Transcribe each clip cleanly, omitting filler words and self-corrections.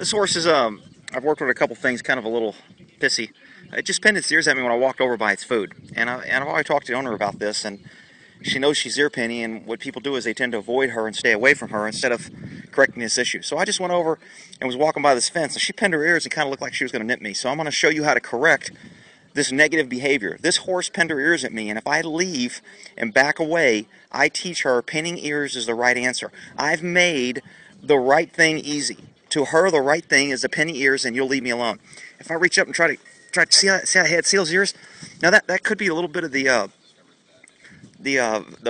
This horse is, I've worked with a couple things, kind of a little pissy. It just pinned its ears at me when I walked over by its food. And I've already talked to the owner about this, and she knows she's ear pinny, and what people do is they tend to avoid her and stay away from her instead of correcting this issue. So I just went over and was walking by this fence, and she pinned her ears and kind of looked like she was going to nip me. So I'm going to show you how to correct this negative behavior. This horse pinned her ears at me, and if I leave and back away, I teach her pinning ears is the right answer. I've made the right thing easy. To her, the right thing is to pin ears, and you'll leave me alone. If I reach up and try to see how I had see those ears, now that could be a little bit of the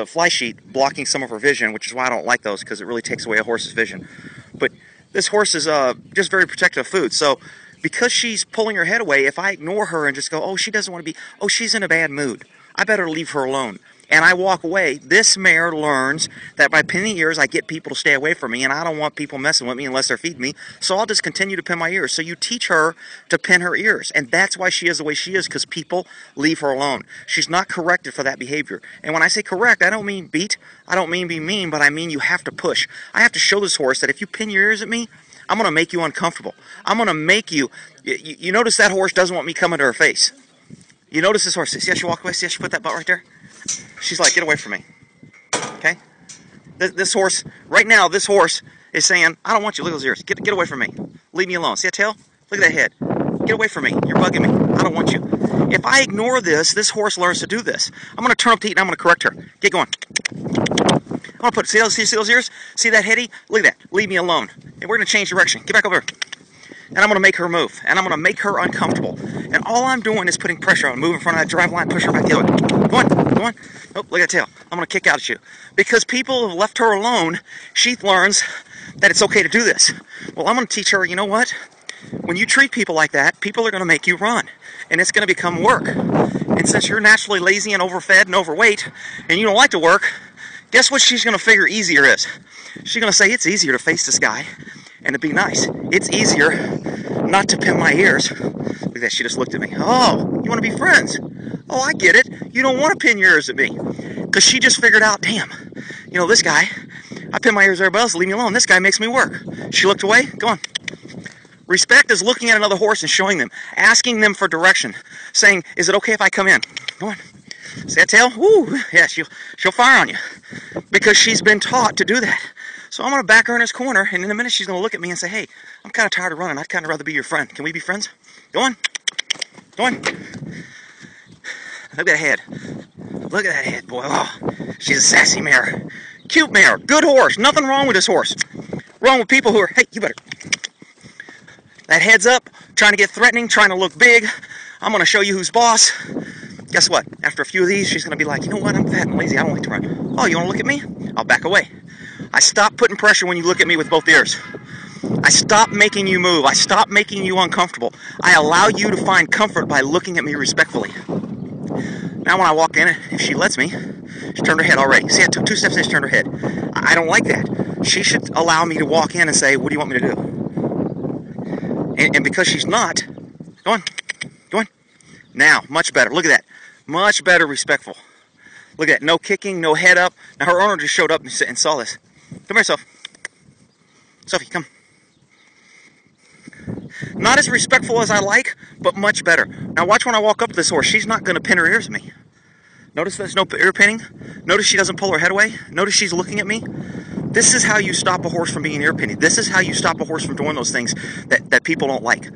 fly sheet blocking some of her vision, which is why I don't like those, because it really takes away a horse's vision. But this horse is just very protective of food. So because she's pulling her head away, if I ignore her and just go, oh, she doesn't want to be, oh, she's in a bad mood, I better leave her alone, and I walk away, this mare learns that by pinning ears, I get people to stay away from me, and I don't want people messing with me unless they're feeding me, so I'll just continue to pin my ears. So you teach her to pin her ears, and that's why she is the way she is, because people leave her alone. She's not corrected for that behavior. And when I say correct, I don't mean beat, I don't mean be mean, but I mean you have to push. I have to show this horse that if you pin your ears at me, I'm going to make you uncomfortable. I'm going to make you notice that horse doesn't want me coming to her face. You notice this horse. See how she walked away? See how she put that butt right there? She's like, get away from me. Okay? This horse, right now, this horse is saying, I don't want you. Look at those ears. Get away from me. Leave me alone. See that tail? Look at that head. Get away from me. You're bugging me. I don't want you. If I ignore this horse learns to do this. I'm going to turn up the heat and I'm going to correct her. Get going. I'm going to see those ears? See that heady? Look at that. Leave me alone. And we're going to change direction. Get back over here. And I'm going to make her move, and I'm going to make her uncomfortable. And all I'm doing is putting pressure on, move in front of that drive line, push her back the other way. Go on, go on. Oh, look at that tail. I'm going to kick out at you. Because people have left her alone, she learns that it's okay to do this. Well, I'm going to teach her, you know what? When you treat people like that, people are going to make you run, and it's going to become work. And since you're naturally lazy and overfed and overweight, and you don't like to work, guess what she's going to figure easier is? She's going to say, it's easier to face this guy and to be nice. It's easier not to pin my ears. Look at that, she just looked at me. Oh, you want to be friends? Oh, I get it. You don't want to pin your ears at me. Because she just figured out, damn, you know, this guy, I pin my ears to everybody else, leave me alone. This guy makes me work. She looked away. Go on. Respect is looking at another horse and showing them, asking them for direction, saying, is it okay if I come in? Go on. See that tail? Woo, yeah, she'll fire on you. Because she's been taught to do that. So I'm going to back her in this corner, and in a minute she's going to look at me and say, hey, I'm kind of tired of running. I'd kind of rather be your friend. Can we be friends? Go on. Go on. Look at that head. Look at that head, boy. Oh, she's a sassy mare. Cute mare. Good horse. Nothing wrong with this horse. Wrong with people who are, hey, you better. That head's up, trying to get threatening, trying to look big. I'm going to show you who's boss. Guess what? After a few of these, she's going to be like, you know what? I'm fat and lazy. I don't like to run. Oh, you want to look at me? I'll back away. I stop putting pressure when you look at me with both ears. I stop making you move. I stop making you uncomfortable. I allow you to find comfort by looking at me respectfully. Now when I walk in, if she lets me, she turned her head already. See, I took 2 steps and she turned her head. I don't like that. She should allow me to walk in and say, what do you want me to do? And because she's not, go on, go on. Now, much better. Look at that. Much better respectful. Look at that. No kicking, no head up. Now her owner just showed up and saw this. Come here, Sophie. Sophie, come. Not as respectful as I like, but much better. Now watch when I walk up to this horse. She's not going to pin her ears at me. Notice there's no ear pinning. Notice she doesn't pull her head away. Notice she's looking at me. This is how you stop a horse from being ear pinning. This is how you stop a horse from doing those things that people don't like.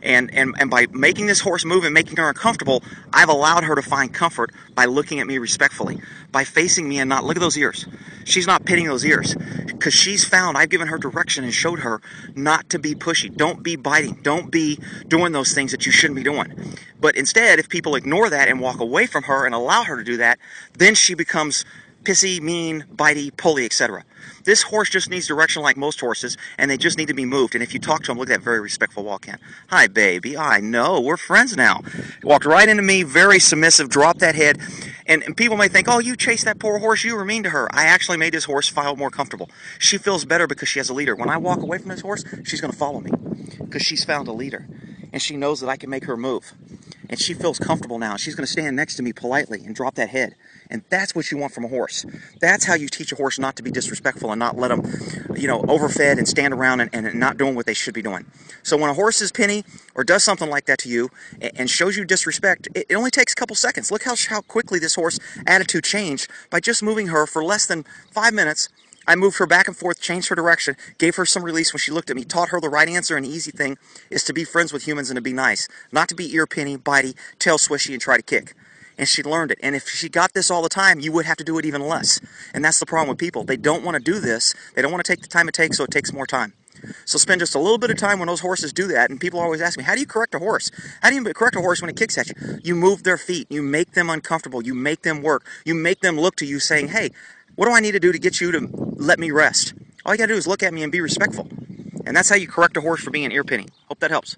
And by making this horse move and making her uncomfortable, I've allowed her to find comfort by looking at me respectfully, by facing me and not, look at those ears. She's not pinning those ears because she's found, I've given her direction and showed her not to be pushy. Don't be biting. Don't be doing those things that you shouldn't be doing. But instead, if people ignore that and walk away from her and allow her to do that, then she becomes pissy, mean, bitey, pulley, etc. This horse just needs direction like most horses, and they just need to be moved. And if you talk to him, look at that very respectful walk-in. Hi, baby. I know. We're friends now. Walked right into me, very submissive, dropped that head. And people may think, oh, you chased that poor horse. You were mean to her. I actually made this horse feel more comfortable. She feels better because she has a leader. When I walk away from this horse, she's going to follow me because she's found a leader. And she knows that I can make her move. and she feels comfortable now. She's going to stand next to me politely and drop that head. And that's what you want from a horse. That's how you teach a horse not to be disrespectful and not let them, overfed and stand around and not doing what they should be doing. So when a horse is penny or does something like that to you and shows you disrespect, it only takes a couple seconds. Look how quickly this horse attitude changed by just moving her for less than 5 minutes. I moved her back and forth, changed her direction, gave her some release when she looked at me, taught her the right answer and easy thing is to be friends with humans and to be nice, not to be ear penny, bitey, tail swishy, and try to kick. And she learned it. And if she got this all the time, you would have to do it even less. And that's the problem with people. They don't want to do this. They don't want to take the time it takes, so it takes more time. So spend just a little bit of time when those horses do that. And people always ask me, how do you correct a horse? How do you correct a horse when it kicks at you? You move their feet. You make them uncomfortable. You make them work. You make them look to you saying, hey, what do I need to do to get you to let me rest? All you got to do is look at me and be respectful. And that's how you correct a horse for being an ear penny. Hope that helps.